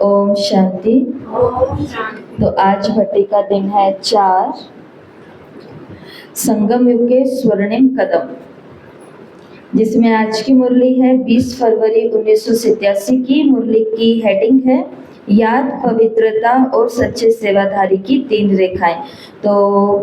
ओम शांति। तो आज भट्टी का दिन है 4, संगम युग के स्वर्णिम कदम, जिसमें आज की मुरली है 20 फरवरी 1987 की। मुरली की हेडिंग है याद, पवित्रता और सच्चे सेवाधारी की 3 रेखाएं। तो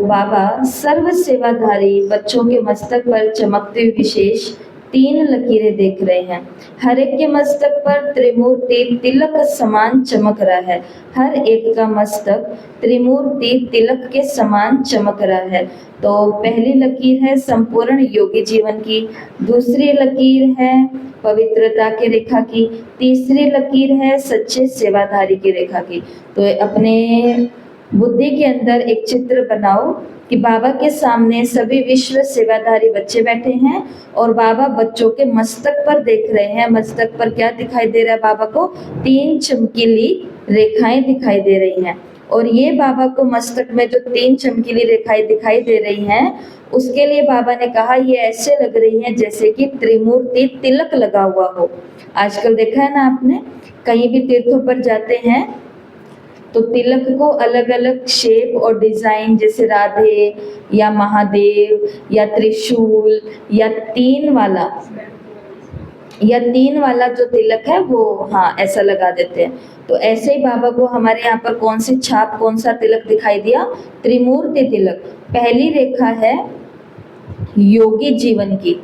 बाबा सर्व सेवाधारी बच्चों के मस्तक पर चमकते हुए विशेष 3 लकीरें देख रहे हैं। हर एक के मस्तक पर त्रिमूर्ति तिलक समान चमक रहा है। हर एक का मस्तक त्रिमूर्ति तिलक के समान चमक रहा है। तो पहली लकीर है संपूर्ण योगी जीवन की, दूसरी लकीर है पवित्रता की रेखा की, तीसरी लकीर है सच्चे सेवाधारी की रेखा की। तो अपने बुद्धि के अंदर एक चित्र बनाओ कि बाबा के सामने सभी विश्व सेवाधारी बच्चे बैठे हैं और बाबा बच्चों के मस्तक पर देख रहे हैं। मस्तक पर क्या दिखाई दे रहा है? बाबा को 3 चमकीली रेखाएं दिखाई दे रही हैं। और ये बाबा को मस्तक में जो 3 चमकीली रेखाएं दिखाई दे रही हैं, उसके लिए बाबा ने कहा ये ऐसे लग रही हैं जैसे कि त्रिमूर्ति तिलक लगा हुआ हो। आजकल देखा है ना आपने, कहीं भी तीर्थों पर जाते हैं तो तिलक को अलग अलग शेप और डिजाइन, जैसे राधे या महादेव या त्रिशूल या 3 वाला जो तिलक है वो ऐसा लगा देते हैं। तो ऐसे ही बाबा को हमारे यहाँ पर कौन सी छाप, कौन सा तिलक दिखाई दिया? त्रिमूर्ति तिलक। पहली रेखा है योगी जीवन की,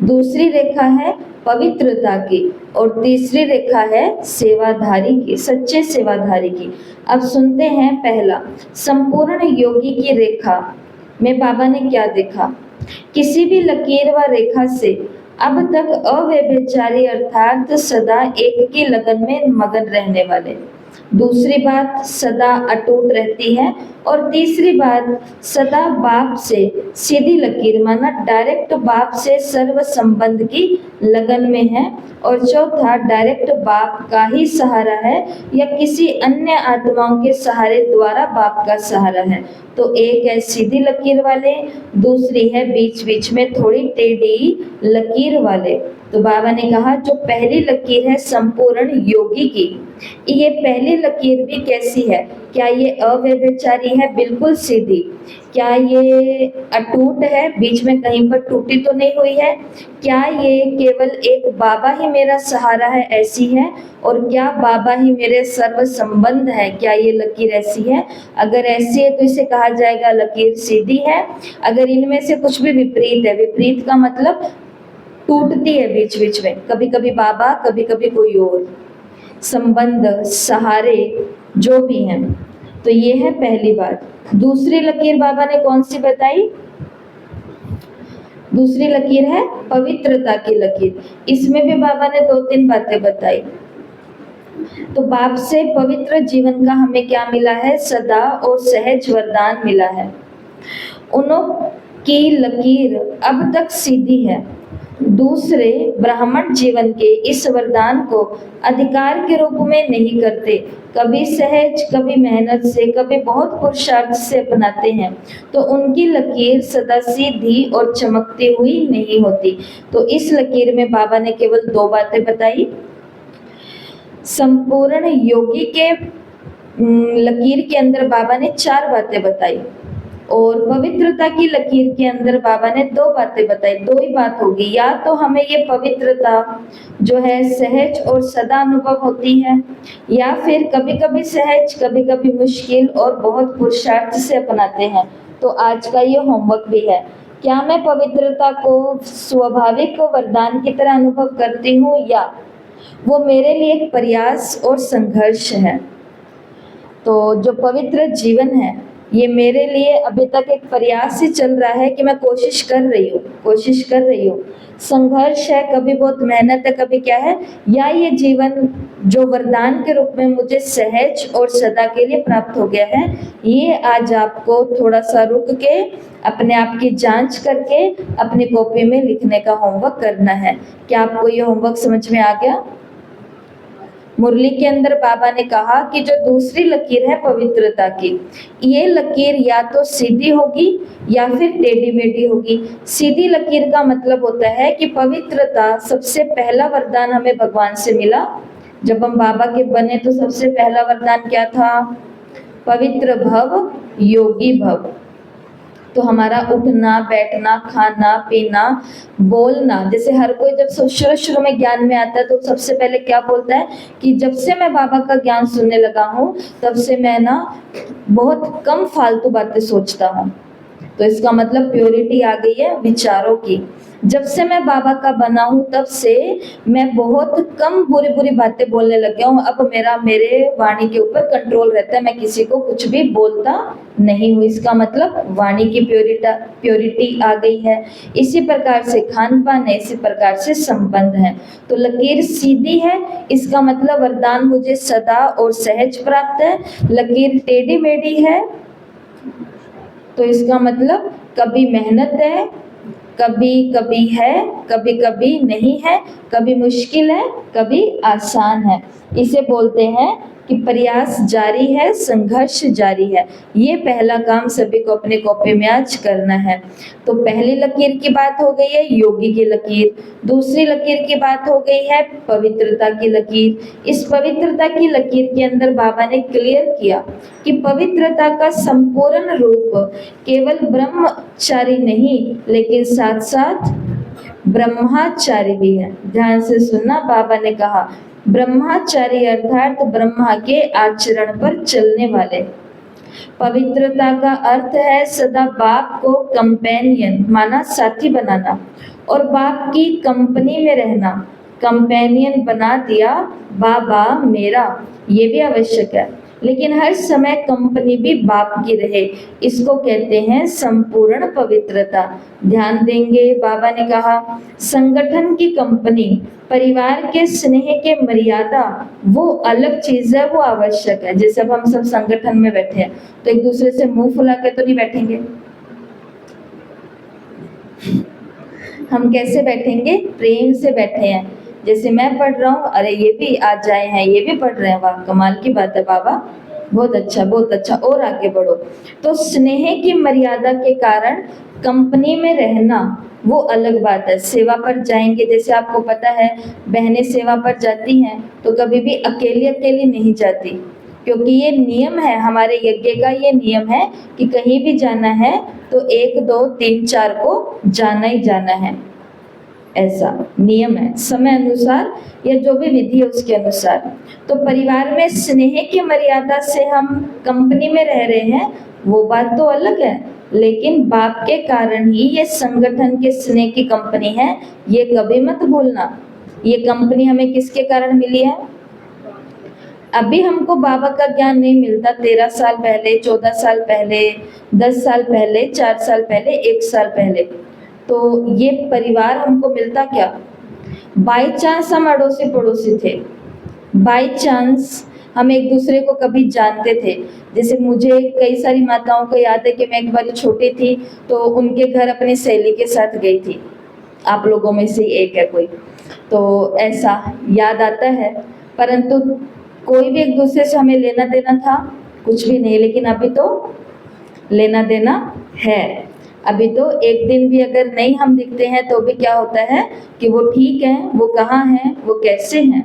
दूसरी रेखा है पवित्रता की और तीसरी रेखा है सेवाधारी की, सच्चे सेवाधारी की। अब सुनते हैं पहला, संपूर्ण योगी की रेखा में बाबा ने क्या देखा? किसी भी लकीर व रेखा से अब तक अव्यभिचारी अर्थात सदा एक की लगन में मगन रहने वाले। दूसरी बात, सदा अटूट रहती है। और तीसरी बात, सदा बाप से सीधी लकीर, माना डायरेक्ट बाप से सर्व संबंध की लगन में है। और चौथा, डायरेक्ट बाप का ही सहारा है या किसी अन्य आत्माओं के सहारे द्वारा बाप का सहारा है। तो एक है सीधी लकीर वाले, दूसरी है बीच बीच में थोड़ी टेढ़ी लकीर वाले। तो बाबा ने कहा जो पहली लकीर है संपूर्ण योगी की, ये पहली लकीर भी कैसी है? क्या ये अव्यभिचारी है? बिल्कुल सीधी। क्या ये अटूट है? बीच में कहीं पर टूटी तो नहीं हुई है? क्या ये केवल एक बाबा ही मेरा सहारा है, ऐसी है? और क्या बाबा ही मेरे सर्व संबंध है? क्या ये लकीर ऐसी है? अगर ऐसी है तो इसे कहा जाएगा लकीर सीधी है। अगर इनमें से कुछ भी विपरीत है, विपरीत का मतलब टूटती है बीच बीच में, कभी कभी बाबा, कभी कभी कोई और, संबंध, सहारे जो भी हैं। तो ये है पहली बात। दूसरी लकीर बाबा ने कौन सी बताई? दूसरी लकीर है पवित्रता की लकीर। इसमें भी बाबा ने 2-3 बातें बताई। तो बाप से पवित्र जीवन का हमें क्या मिला है? सदा और सहज वरदान मिला है। उन्हों की लकीर अब तक सीधी है। दूसरे ब्राह्मण जीवन के इस वरदान को अधिकार के रूप में नहीं करते, कभी सहज, कभी मेहनत से, कभी बहुत पुरुषार्थ से अपनाते हैं। तो उनकी लकीर सदा सीधी और चमकती हुई नहीं होती। तो इस लकीर में बाबा ने केवल 2 बातें बताई। संपूर्ण योगी के लकीर के अंदर बाबा ने 4 बातें बताई और पवित्रता की लकीर के अंदर बाबा ने 2 बातें बताई। 2 ही बात होगी, या तो हमें ये पवित्रता जो है सहज और सदा अनुभव होती है, या फिर कभी कभी सहज, कभी कभी मुश्किल और बहुत पुरुषार्थ से अपनाते हैं। तो आज का ये होमवर्क भी है, क्या मैं पवित्रता को स्वाभाविक वरदान की तरह अनुभव करती हूँ या वो मेरे लिए एक प्रयास और संघर्ष है? तो जो पवित्र जीवन है ये मेरे लिए अभी तक एक प्रयास ही चल रहा है कि मैं कोशिश कर रही हूँ। संघर्ष है, कभी बहुत मेहनत है, कभी क्या है, या ये जीवन जो वरदान के रूप में मुझे सहज और सदा के लिए प्राप्त हो गया है, ये आज आपको थोड़ा सा रुक के अपने आप की जांच करके अपनी कॉपी में लिखने का होमवर्क करना है। क्या आपको ये होमवर्क समझ में आ गया? मुरली के अंदर बाबा ने कहा कि जो दूसरी लकीर है पवित्रता की, ये लकीर या तो सीधी होगी या फिर टेढ़ी मेढ़ी होगी। सीधी लकीर का मतलब होता है कि पवित्रता सबसे पहला वरदान हमें भगवान से मिला जब हम बाबा के बने तो सबसे पहला वरदान क्या था? पवित्र भव, योगी भव। तो हमारा उठना, बैठना, खाना, पीना, बोलना, जैसे हर कोई जब शुरू शुरू में ज्ञान में आता है तो सबसे पहले क्या बोलता है कि जब से मैं बाबा का ज्ञान सुनने लगा हूँ तब से मैं ना बहुत कम फालतू बातें सोचता हूँ। तो इसका मतलब प्योरिटी आ गई है विचारों की। जब से मैं बाबा का बना हूँ तब से मैं बहुत कम बुरी बुरी बातें बोलने लग गया हूँ। अब मेरे वाणी के ऊपर कंट्रोल रहता है, मैं किसी को कुछ भी बोलता नहीं हूँ। इसका मतलब वाणी की प्योरिटी आ गई है। इसी प्रकार से खान पान है, इसी प्रकार से संबंध है। तो लकीर सीधी है, इसका मतलब वरदान मुझे सदा और सहज प्राप्त है। लकीर टेढ़ी मेढ़ी है तो इसका मतलब कभी मेहनत है, कभी कभी है, कभी कभी नहीं है, कभी मुश्किल है, कभी आसान है। इसे बोलते हैं कि प्रयास जारी है, संघर्ष जारी है। ये पहला काम सभी को अपने कॉपी में आज करना है। तो पहली लकीर की बात हो गई है योगी की लकीर। दूसरी लकीर की बात हो गई है पवित्रता की लकीर। इस पवित्रता की लकीर के अंदर बाबा ने क्लियर किया कि पवित्रता का संपूर्ण रूप केवल ब्रह्मचारी नहीं लेकिन साथ साथ ब्रह्मचारी भी है। ध्यान से सुनना, बाबा ने कहा ब्रह्मचारी अर्थात ब्रह्मा के आचरण पर चलने वाले। पवित्रता का अर्थ है सदा बाप को कंपेनियन माना, साथी बनाना, और बाप की कंपनी में रहना। कंपेनियन बना दिया बाबा मेरा, ये भी आवश्यक है, लेकिन हर समय कंपनी भी बाप की रहे। इसको कहते हैं संपूर्ण पवित्रता। ध्यान देंगे, बाबा ने कहा संगठन की कंपनी, परिवार के स्नेह के मर्यादा वो अलग चीज है, वो आवश्यक है। जैसे अब हम सब संगठन में बैठे हैं तो एक दूसरे से मुंह फुला के तो नहीं बैठेंगे। हम कैसे बैठेंगे? प्रेम से बैठे हैं। जैसे मैं पढ़ रहा हूँ, अरे ये भी आज आए हैं, ये भी पढ़ रहे हैं, वाह कमाल की बात है बाबा, बहुत अच्छा बहुत अच्छा, और आगे बढ़ो। तो स्नेह की मर्यादा के कारण कंपनी में रहना वो अलग बात है। सेवा पर जाएंगे, जैसे आपको पता है बहनें सेवा पर जाती हैं तो कभी भी अकेली अकेली नहीं जाती, क्योंकि ये नियम है हमारे यज्ञ का। ये नियम है कि कहीं भी जाना है तो 1 2 3 4 को जाना ही जाना है, ऐसा नियम है, समय अनुसार या जो भी विधि है उसके अनुसार। तो परिवार में स्नेह की मर्यादा से हम कंपनी में रह रहे हैं वो बात तो अलग है, लेकिन बाप के कारण ही ये संगठन के स्नेह की कंपनी है, ये कभी मत भूलना। ये कंपनी हमें किसके कारण मिली है? अभी हमको बाबा का ज्ञान नहीं मिलता 13 साल पहले, 14 साल पहले, 10 साल पहले, 4 साल पहले, 1 साल पहले, तो ये परिवार हमको मिलता क्या? बाई चांस हम अड़ोसी पड़ोसी थे, बाई चांस हम एक दूसरे को कभी जानते थे। जैसे मुझे कई सारी माताओं को याद है कि मैं एक बार छोटी थी तो उनके घर अपनी सहेली के साथ गई थी, आप लोगों में से एक है कोई, तो ऐसा याद आता है। परंतु कोई भी एक दूसरे से हमें लेना देना था कुछ भी नहीं, लेकिन अभी तो लेना देना है। अभी तो एक दिन भी अगर नहीं हम दिखते हैं तो भी क्या होता है कि वो ठीक है, वो कहाँ हैं, वो कैसे हैं,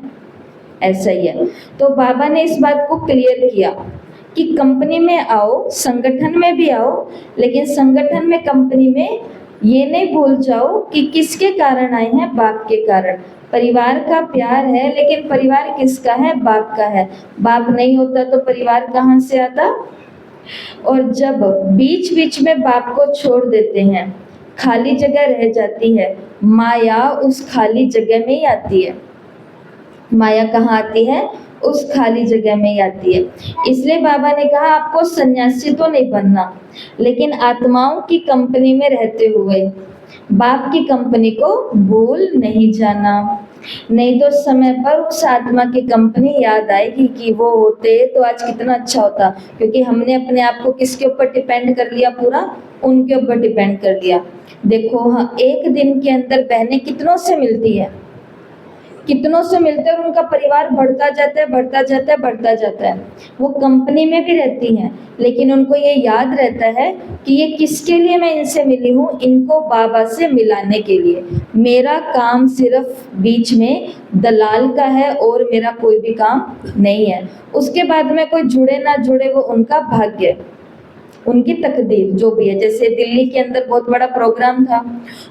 ऐसा ही है। तो बाबा ने इस बात को क्लियर किया कि कंपनी में आओ, संगठन में भी आओ, लेकिन संगठन में कंपनी में ये नहीं भूल जाओ कि किसके कारण आए हैं, बाप के कारण। परिवार का प्यार है, लेकिन परिवार किसका है? बाप का है। बाप नहीं होता तो परिवार कहाँ से आता? और जब बीच बीच में बाप को छोड़ देते हैं, खाली जगह रह जाती है, माया उस खाली जगह में ही आती है। माया कहाँ आती है? उस खाली जगह में ही आती है। इसलिए बाबा ने कहा आपको सन्यासी तो नहीं बनना, लेकिन आत्माओं की कंपनी में रहते हुए बाप की कंपनी को भूल नहीं जाना। नहीं तो समय पर उस आत्मा की कंपनी याद आएगी कि वो होते तो आज कितना अच्छा होता, क्योंकि हमने अपने आप को किसके ऊपर डिपेंड कर लिया? पूरा उनके ऊपर डिपेंड कर दिया। देखो हाँ, एक दिन के अंदर बहनें कितनों से मिलती है? कितनों से मिलते हैं और उनका परिवार बढ़ता जाता है, बढ़ता जाता है, बढ़ता जाता है। वो कंपनी में भी रहती हैं, लेकिन उनको ये याद रहता है कि ये किसके लिए मैं इनसे मिली हूँ, इनको बाबा से मिलाने के लिए। मेरा काम सिर्फ बीच में दलाल का है और मेरा कोई भी काम नहीं है। उसके बाद में कोई जुड़े ना जुड़े वो उनका भाग्य, उनकी तकदीर जो भी है। जैसे दिल्ली के अंदर बहुत बड़ा प्रोग्राम था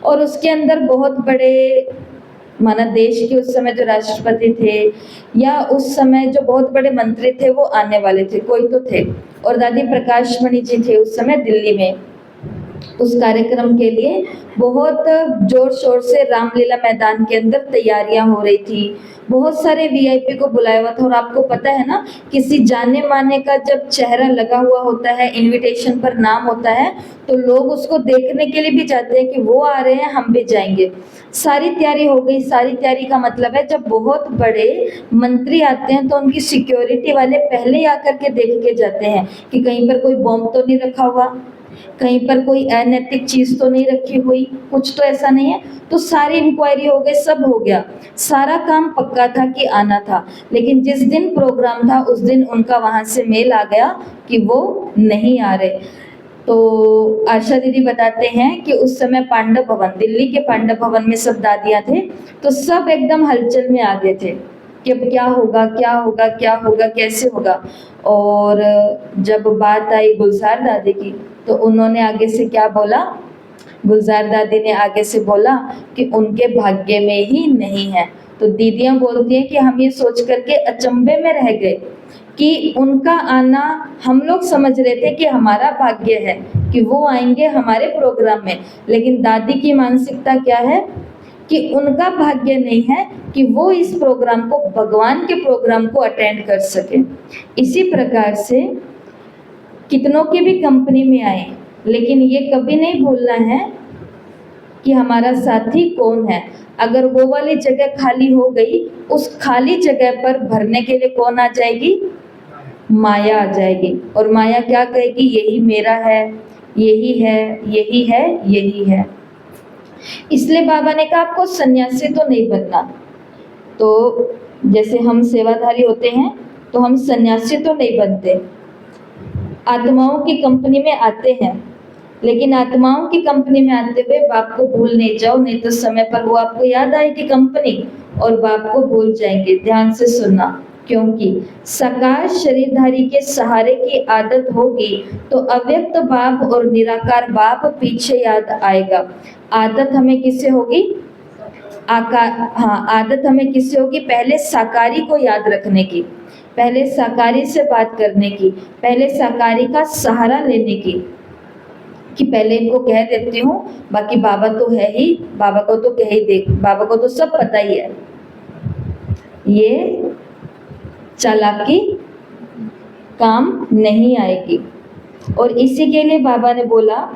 और उसके अंदर बहुत बड़े माना देश के उस समय जो राष्ट्रपति थे या उस समय जो बहुत बड़े मंत्री थे वो आने वाले थे, कोई तो थे, और दादी प्रकाश मणि जी थे उस समय दिल्ली में। उस कार्यक्रम के लिए बहुत जोर शोर से रामलीला मैदान के अंदर तैयारियां हो रही थी, बहुत सारे वीआईपी को बुलाया हुआ था। और आपको पता है ना, किसी जाने माने का जब चेहरा लगा हुआ होता है, इनविटेशन पर नाम होता है, तो लोग उसको देखने के लिए भी जाते हैं कि वो आ रहे हैं, हम भी जाएंगे। सारी तैयारी हो गई। सारी तैयारी का मतलब है जब बहुत बड़े मंत्री आते हैं तो उनकी सिक्योरिटी वाले पहले ही आकर के देख के जाते हैं कि कहीं पर कोई बॉम्ब तो नहीं रखा हुआ, कहीं पर कोई अनैतिक चीज तो नहीं रखी हुई, कुछ तो ऐसा नहीं है। तो सारी इंक्वायरी हो गई, सब हो गया, सारा काम पक्का था कि आना था। लेकिन जिस दिन प्रोग्राम था उस दिन उनका वहां से मेल आ गया कि वो नहीं आ रहे। तो आशा दीदी बताते हैं कि उस समय पांडव भवन, दिल्ली के पांडव भवन में सब दादियां थे, तो सब एकदम हलचल में आ गए थे कि अब क्या होगा, क्या होगा, क्या होगा, कैसे होगा। और जब बात आई गुलजार दादी की तो उन्होंने आगे से क्या बोला, गुलजार दादी ने आगे से बोला कि उनके भाग्य में ही नहीं है। तो दीदियां बोलती हैं कि हम ये सोच करके अचंभे में रह गए कि उनका आना हम लोग समझ रहे थे कि हमारा भाग्य है कि वो आएंगे हमारे प्रोग्राम में, लेकिन दादी की मानसिकता क्या है कि उनका भाग्य नहीं है कि वो इस प्रोग्राम को, भगवान के प्रोग्राम को अटेंड कर सके। इसी प्रकार से कितनों की भी कंपनी में आए, लेकिन ये कभी नहीं भूलना है कि हमारा साथी कौन है। अगर वो वाली जगह खाली हो गई, उस खाली जगह पर भरने के लिए कौन आ जाएगी, माया आ जाएगी। और माया क्या कहेगी, यही मेरा है, यही है, यही है, यही है। इसलिए बाबा ने कहा आपको सन्यासी तो नहीं बनना। तो जैसे हम सेवाधारी होते हैं तो हम सन्यासी तो नहीं बनते, आत्माओं की कंपनी में आते हैं, लेकिन आत्माओं की कंपनी में आते हुए बाप को भूल नहीं जाओ, नहीं तो समय पर वो आपको याद आएगी कंपनी और बाप को भूल जाएंगे। ध्यान से सुनना, क्योंकि साकार शरीरधारी के सहारे की आदत होगी तो अव्यक्त बाप और निराकार बाप पीछे याद आएगा। आदत हमें किससे होगी, आदत हमें किससे होगी, पहले साकारी को याद रखने की, पहले साकारी से बात करने की, पहले साकारी का सहारा लेने की, कि पहले इनको कह देती हूँ, बाकी बाबा तो है ही, बाबा को तो कह ही दे, बाबा को तो सब पता ही है। ये चालाकी काम नहीं आएगी। और इसी के लिए बाबा ने बोला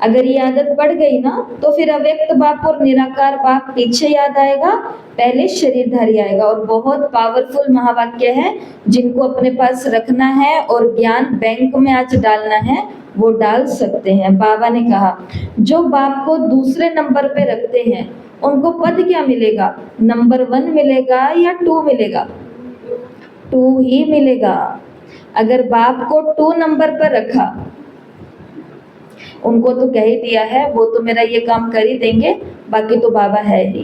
अगर ये आदत बढ़ गई ना तो फिर अव्यक्त बाप और निराकार बाप पीछे याद आएगा, पहले शरीरधारी आएगा। और बहुत पावरफुल महावाक्य है जिनको अपने पास रखना है और ज्ञान बैंक में आज डालना है, वो डाल सकते हैं। बाबा ने कहा जो बाप को दूसरे नंबर पे रखते हैं उनको पद क्या मिलेगा, नंबर 1 मिलेगा या 2 मिलेगा, 2 ही मिलेगा। अगर बाप को 2 नंबर पर रखा, उनको तो कह ही दिया है वो तो मेरा ये काम कर ही देंगे, बाकी तो बाबा है ही।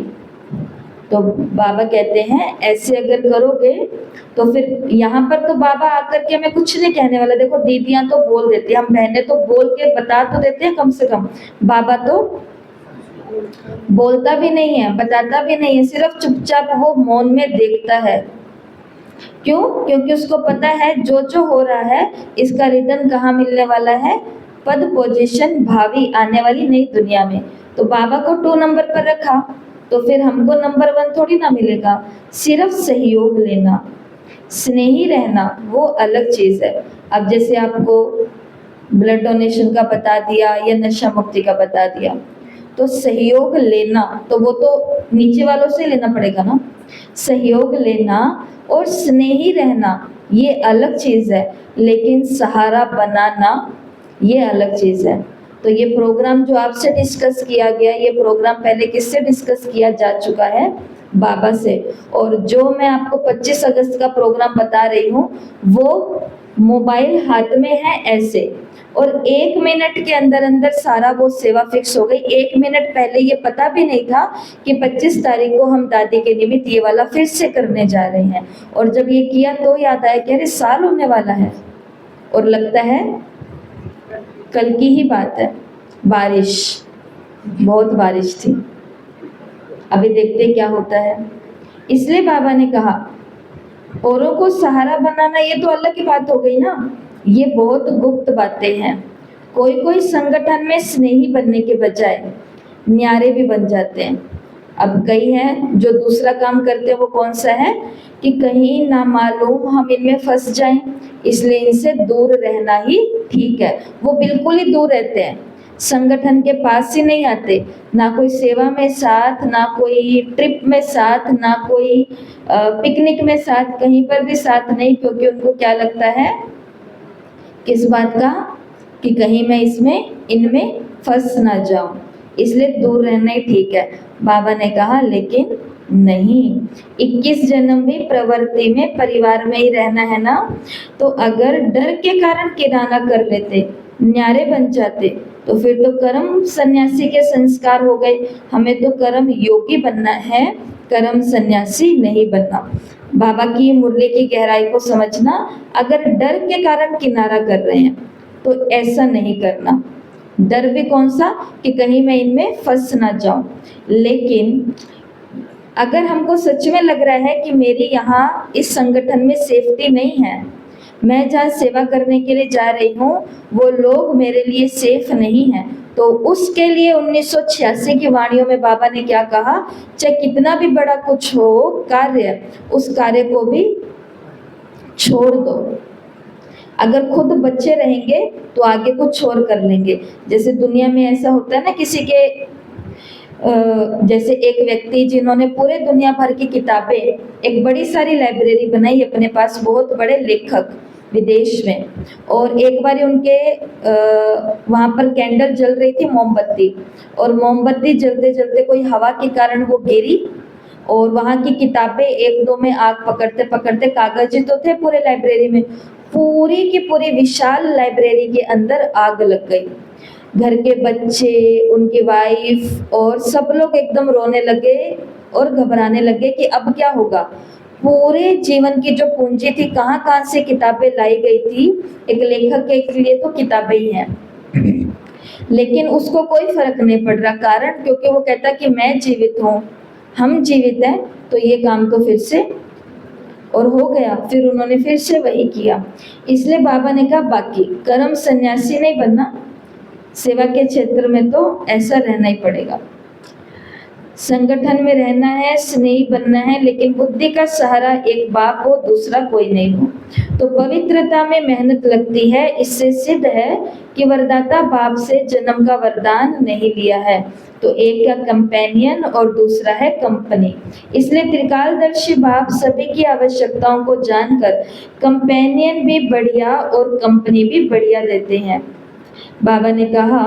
तो बाबा कहते हैं ऐसे अगर करोगे तो फिर यहाँ पर तो बाबा आकर के हमें कुछ नहीं कहने वाला। देखो दीदियां तो बोल देती हैं, हम बहनें तो बोल के बता तो देते हैं कम से कम, बाबा तो बोलता भी नहीं है, बताता भी नहीं है, सिर्फ चुपचाप वो मौन में देखता है। क्यों? क्योंकि उसको पता है जो जो हो रहा है इसका रिटर्न कहाँ मिलने वाला है, पद पोजीशन भावी आने वाली नई दुनिया में। तो बाबा को 2 नंबर पर रखा तो फिर हमको नंबर 1 थोड़ी ना मिलेगा। सिर्फ सहयोग लेना, स्नेही रहना वो अलग चीज है। अब जैसे आपको ब्लड डोनेशन का बता दिया या नशा मुक्ति का बता दिया, तो सहयोग लेना तो वो तो नीचे वालों से लेना पड़ेगा ना। सहयोग लेना और स्नेही रहना ये अलग चीज है, लेकिन सहारा बनाना ये अलग चीज है। तो ये प्रोग्राम जो आपसे डिस्कस किया गया, ये प्रोग्राम पहले किससे डिस्कस किया जा चुका है, बाबा से। और जो मैं आपको 25 अगस्त का प्रोग्राम बता रही हूँ वो मोबाइल हाथ में है ऐसे, और 1 मिनट के अंदर अंदर सारा वो सेवा फिक्स हो गई। 1 मिनट पहले ये पता भी नहीं था कि 25 तारीख को हम दादी के निमित्त ये वाला फिर से करने जा रहे हैं। और जब ये किया तो याद आया कि अरे साल होने वाला है, और लगता है कल की ही बात है। बारिश, बहुत बारिश थी। अभी देखते क्या होता है। इसलिए बाबा ने कहा औरों को सहारा बनाना ये तो अल्लाह की बात हो गई ना, ये बहुत गुप्त बातें हैं। कोई कोई संगठन में स्नेही बनने के बजाय न्यारे भी बन जाते हैं। अब कई हैं जो दूसरा काम करते हैं, वो कौन सा है कि कहीं ना मालूम हम इनमें फंस जाएं, इसलिए इनसे दूर रहना ही ठीक है। वो बिल्कुल ही दूर रहते हैं, संगठन के पास ही नहीं आते, ना कोई सेवा में साथ, ना कोई ट्रिप में साथ, ना कोई पिकनिक में साथ, कहीं पर भी साथ नहीं, क्योंकि उनको क्या लगता है किस बात का कि कहीं मैं इनमें फंस ना जाऊं, इसलिए दूर रहना ही ठीक है। बाबा ने कहा लेकिन नहीं, 21 जन्म भी प्रवृत्ति में परिवार में ही रहना है ना, तो अगर डर के कारण किराना कर लेते, न्यारे बन जाते, तो फिर तो कर्म सन्यासी के संस्कार हो गए। हमें तो कर्म योगी बनना है, कर्म सन्यासी नहीं बनना। बाबा की मुरली की गहराई को समझना, अगर डर के कारण किनारा कर रहे हैं तो ऐसा नहीं करना। डर भी कौन सा कि कहीं मैं इनमें फंस ना जाऊं। लेकिन अगर हमको सच में लग रहा है कि मेरी यहाँ इस संगठन में सेफ्टी नहीं है, मैं जहाँ सेवा करने के लिए जा रही हूँ वो लोग मेरे लिए सेफ नहीं हैं, तो उसके लिए 1986 की वाणियों में बाबा ने क्या कहा, चाहे कितना भी बड़ा कुछ हो कार्य, उस कार्य को भी छोड़ दो। अगर खुद बच्चे रहेंगे तो आगे कुछ और कर लेंगे। जैसे दुनिया में ऐसा होता है ना, किसी के जैसे एक व्यक्ति जिन्होंने पूरे दुनिया भर की किताबें, एक बड़ी सारी लाइब्रेरी बनाई अपने पास, बहुत बड़े लेखक विदेश में, और एक बार उनके वहाँ पर कैंडल जल रही थी, मोमबत्ती, और मोमबत्ती जलते जलते कोई हवा के कारण वो गिरी और वहाँ की किताबें एक दो में आग पकड़ते पकड़ते, कागज ही तो थे पूरे लाइब्रेरी में, पूरी की पूरी विशाल लाइब्रेरी के अंदर आग लग गई। घर के बच्चे, उनकी वाइफ और सब लोग एकदम रोने लगे और घबराने लगे कि अब क्या होगा। पूरे जीवन की जो पूंजी थी, कहाँ कहाँ से किताबें लाई गई थी, एक लेखक के लिए तो किताबें ही हैं, लेकिन उसको कोई फर्क नहीं पड़ रहा। कारण क्योंकि वो कहता कि मैं जीवित हूँ, हम जीवित हैं, तो ये काम तो फिर से और हो गया। फिर उन्होंने फिर से वही किया। इसलिए बाबा ने कहा बाकी कर्म सन्यासी नहीं बनना, सेवा के क्षेत्र में तो ऐसा रहना ही पड़ेगा। संगठन में रहना है, स्नेही बनना है, लेकिन बुद्धि का सहारा एक बाप हो, दूसरा कोई नहीं हो। तो पवित्रता में मेहनत लगती है। इससे सिद्ध है कि वरदाता बाप से जन्म का वरदान नहीं लिया है, तो एक का कंपेनियन और दूसरा है कंपनी। इसलिए त्रिकालदर्शी बाप सभी की आवश्यकताओं को जानकर कंपेनियन भी बढ़िया और कंपनी भी बढ़िया देते हैं। बाबा ने कहा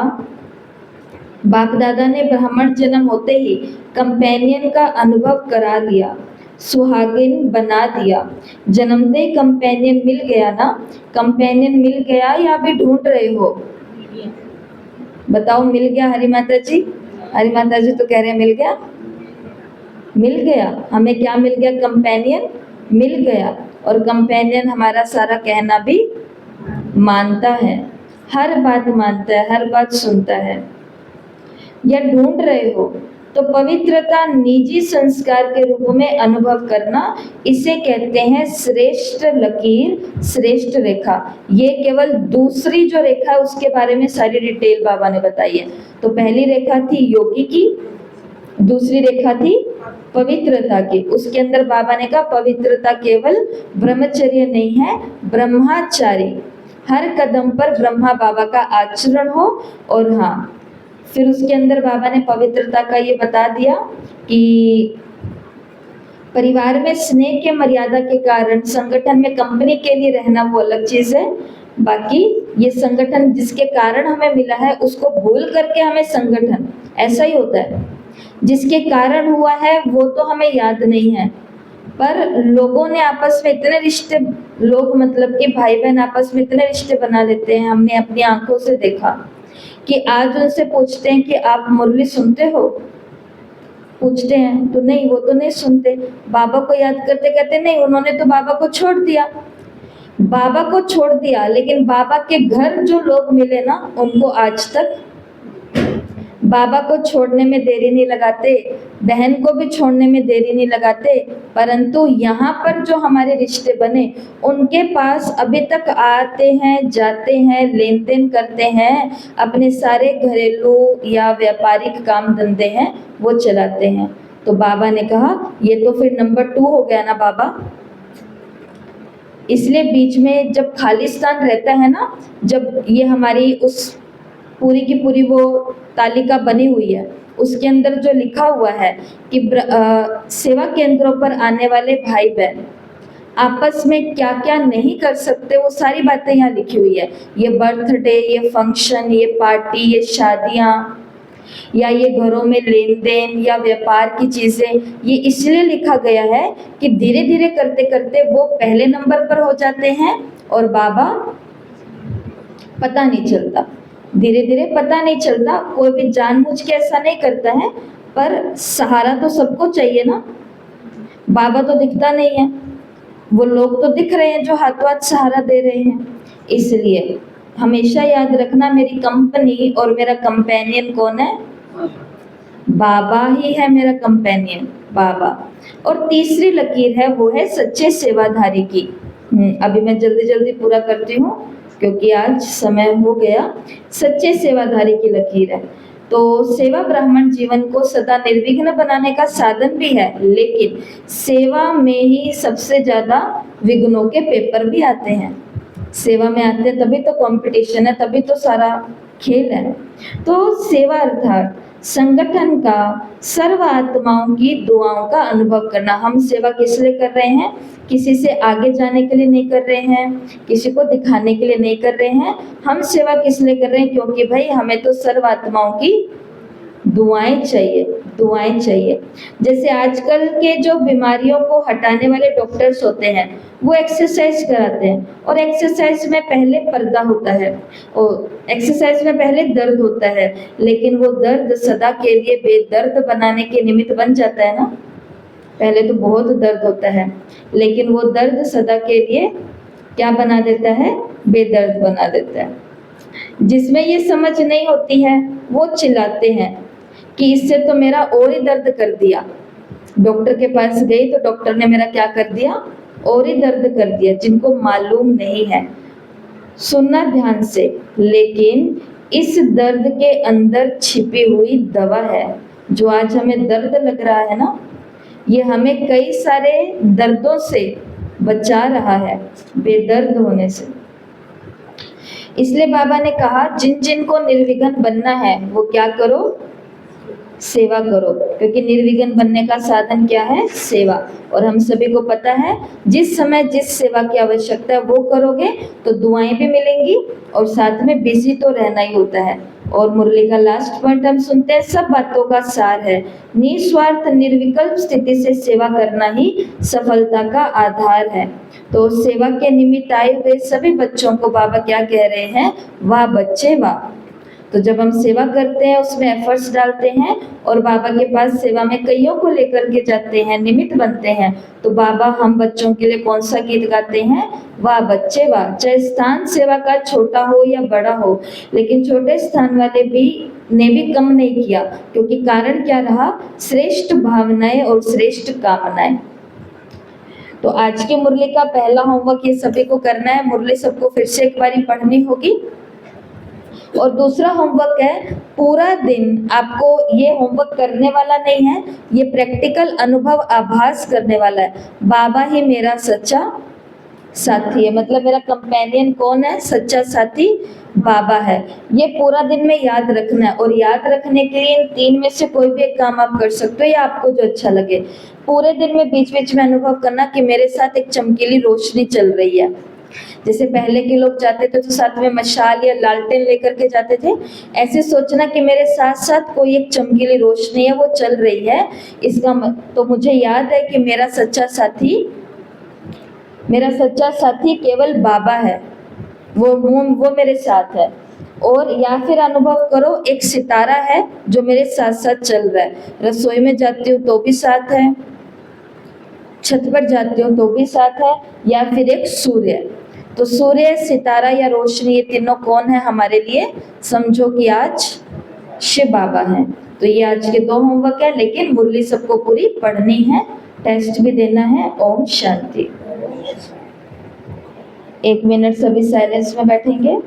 बाप दादा ने ब्राह्मण जन्म होते ही कंपेनियन का अनुभव करा दिया, सुहागिन बना दिया। जन्मते ही कंपेनियन मिल गया ना, कंपेनियन मिल गया या अभी ढूंढ रहे हो? बताओ मिल गया? हरि माता जी, हरि माता जी तो कह रहे हैं मिल गया, मिल गया। हमें क्या मिल गया? कंपेनियन मिल गया। और कंपेनियन हमारा सारा कहना भी मानता है, हर बात मानता है, हर बात सुनता है। या ढूंढ रहे हो तो पवित्रता निजी संस्कार के रूप में अनुभव करना, इसे कहते हैं श्रेष्ठ लकीर, श्रेष्ठ रेखा। ये केवल दूसरी जो रेखा है उसके बारे में सारी डिटेल बाबा ने बताई है। तो पहली रेखा थी योगी की, दूसरी रेखा थी पवित्रता की। उसके अंदर बाबा ने कहा पवित्रता केवल ब्रह्मचर्य नहीं है, ब्रह्मचारी, हर कदम पर ब्रह्मा बाबा का आचरण हो। और हाँ, फिर उसके अंदर बाबा ने पवित्रता का ये बता दिया कि परिवार में स्नेह के मर्यादा के कारण संगठन में कंपनी के लिए रहना वो अलग चीज है, बाकी ये संगठन जिसके कारण हमें मिला है उसको भूल करके हमें संगठन, ऐसा ही होता है। जिसके कारण हुआ है वो तो हमें याद नहीं है, पर लोगों ने आपस में इतने रिश्ते, लोग मतलब कि भाई बहन आपस में इतने रिश्ते बना लेते हैं, हमने अपनी आंखों से देखा कि आज उनसे पूछते हैं कि आप मुरली सुनते हो, पूछते हैं तो नहीं, वो तो नहीं सुनते। बाबा को याद करते कहते नहीं, उन्होंने तो बाबा को छोड़ दिया। बाबा को छोड़ दिया, लेकिन बाबा के घर जो लोग मिले ना, उनको आज तक बाबा को छोड़ने में देरी नहीं लगाते, बहन को भी छोड़ने में देरी नहीं लगाते, परंतु यहाँ पर जो हमारे रिश्ते बने उनके पास अभी तक आते हैं, जाते हैं, लेन देन करते हैं, अपने सारे घरेलू या व्यापारिक काम धंधे हैं वो चलाते हैं। तो बाबा ने कहा ये तो फिर नंबर 2 हो गया ना बाबा। इसलिए बीच में जब खालिस्तान रहता है ना, जब ये हमारी उस पूरी की पूरी वो तालिका बनी हुई है, उसके अंदर जो लिखा हुआ है कि सेवा केंद्रों पर आने वाले भाई बहन आपस में क्या क्या नहीं कर सकते, वो सारी बातें यहाँ लिखी हुई है। ये बर्थडे, ये फंक्शन, ये पार्टी, ये शादियाँ, या ये घरों में लेन देन या व्यापार की चीजें, ये इसलिए लिखा गया है कि धीरे धीरे करते करते वो पहले नंबर पर हो जाते हैं और बाबा पता नहीं चलता, धीरे धीरे पता नहीं चलता। कोई भी जानबूझ के ऐसा नहीं करता है, पर सहारा तो सबको चाहिए ना। बाबा तो दिखता नहीं है, वो लोग तो दिख रहे हैं जो हाथों हाथ सहारा दे रहे हैं। इसलिए हमेशा याद रखना, मेरी कंपनी और मेरा कंपेनियन कौन है? बाबा ही है मेरा कंपेनियन, बाबा। और तीसरी लकीर है वो है सच्चे सेवाधारी की। अभी मैं जल्दी जल्दी पूरा करती हूँ क्योंकि आज समय हो गया। सच्चे सेवाधारी की लकीर है। तो सेवा ब्राह्मण जीवन को सदा निर्विघ्न बनाने का साधन भी है, लेकिन सेवा में ही सबसे ज्यादा विघ्नों के पेपर भी आते हैं। सेवा में आते हैं तभी तो कंपटीशन है, तभी तो सारा खेल है। तो सेवा अर्थात संगठन का सर्व आत्माओं की दुआओं का अनुभव करना। हम सेवा किस लिए कर रहे हैं? किसी से आगे जाने के लिए नहीं कर रहे हैं, किसी को दिखाने के लिए नहीं कर रहे हैं। हम सेवा किस लिए कर रहे हैं? क्योंकि भाई हमें तो सर्व आत्माओं की दुआएं चाहिए, दुआएं चाहिए। जैसे आजकल के जो बीमारियों को हटाने वाले डॉक्टर्स होते हैं, वो एक्सरसाइज कराते हैं, और एक्सरसाइज में पहले पर्दा होता है और एक्सरसाइज में पहले दर्द होता है, लेकिन वो दर्द सदा के लिए बेदर्द बनाने के निमित्त बन जाता है ना। पहले तो बहुत दर्द होता है, लेकिन वो दर्द सदा के लिए क्या बना देता है? बेदर्द बना देता है। जिसमें ये समझ नहीं होती है वो चिल्लाते हैं कि इससे तो मेरा और ही दर्द कर दिया। डॉक्टर के पास गई तो डॉक्टर ने मेरा क्या कर दिया? और ही दर्द कर दिया। जिनको मालूम नहीं है, सुनना ध्यान से, लेकिन इस दर्द के अंदर छिपी हुई दवा है। जो आज हमें दर्द लग रहा है ना, ये हमें कई सारे दर्दों से बचा रहा है, बेदर्द होने से। इसलिए बाबा ने कहा जिन जिन को निर्विघ्न बनना है वो क्या करो? सेवा करो, क्योंकि निर्विघ्न बनने का साधन क्या है? सेवा। और हम सभी को पता है जिस समय जिस सेवा की आवश्यकता है वो करोगे तो दुआएं भी मिलेंगी और साथ में बिजी तो रहना ही होता है। और मुरली का लास्ट पॉइंट हम सुनते हैं, सब बातों का सार है, निस्वार्थ निर्विकल्प स्थिति से सेवा करना ही सफलता का आधार है। तो सेवा के निमित्त आए हुए सभी बच्चों को बाबा क्या कह रहे हैं? वाह बच्चे वाह। तो जब हम सेवा करते हैं उसमें एफर्ट्स डालते हैं और बाबा के पास सेवा में कईयों को लेकर के जाते हैं, निमित्त बनते हैं, तो बाबा हम बच्चों के लिए कौन सा गीत गाते हैं? वाह बच्चे वाह। चाहे स्थान सेवा का छोटा हो या बड़ा हो, लेकिन छोटे स्थान वाले ने भी कम नहीं किया, क्योंकि कारण क्या रहा? श्रेष्ठ भावनाएं और श्रेष्ठ कामनाएं। तो आज की मुरली का पहला होमवर्क ये सभी को करना है। मुरली सबको फिर से एक बारी पढ़नी होगी। और दूसरा होमवर्क है, पूरा दिन आपको ये होमवर्क करने वाला नहीं है, ये प्रैक्टिकल अनुभव आभास करने वाला है। बाबा ही मेरा सच्चा साथी है, मतलब मेरा कंपेनियन कौन है? सच्चा साथी बाबा है। ये पूरा दिन में याद रखना है, और याद रखने के लिए इन 3 में से कोई भी एक काम आप कर सकते हो या आपको जो अच्छा लगे। पूरे दिन में बीच बीच में अनुभव करना कि मेरे साथ एक चमकीली रोशनी चल रही है, जैसे पहले के लोग जाते थे तो साथ में मशाल या लालटेन लेकर के जाते थे, ऐसे सोचना कि मेरे साथ साथ कोई एक चमकीली रोशनी है वो चल रही है, तो मुझे याद है कि मेरा सच्चा साथी केवल बाबा है, वो मेरे साथ है। और या फिर अनुभव करो एक सितारा है जो मेरे साथ साथ चल रहा है, रसोई में जाती हूँ तो भी साथ है, छत पर जाती हूँ तो भी साथ है, या फिर एक सूर्य। तो सूर्य, सितारा या रोशनी, ये तीनों कौन है हमारे लिए? समझो कि आज शिव बाबा हैं। तो ये आज के 2 होमवर्क है, लेकिन मुरली सबको पूरी पढ़नी है, टेस्ट भी देना है। ओम शांति। 1 मिनट सभी साइलेंस में बैठेंगे।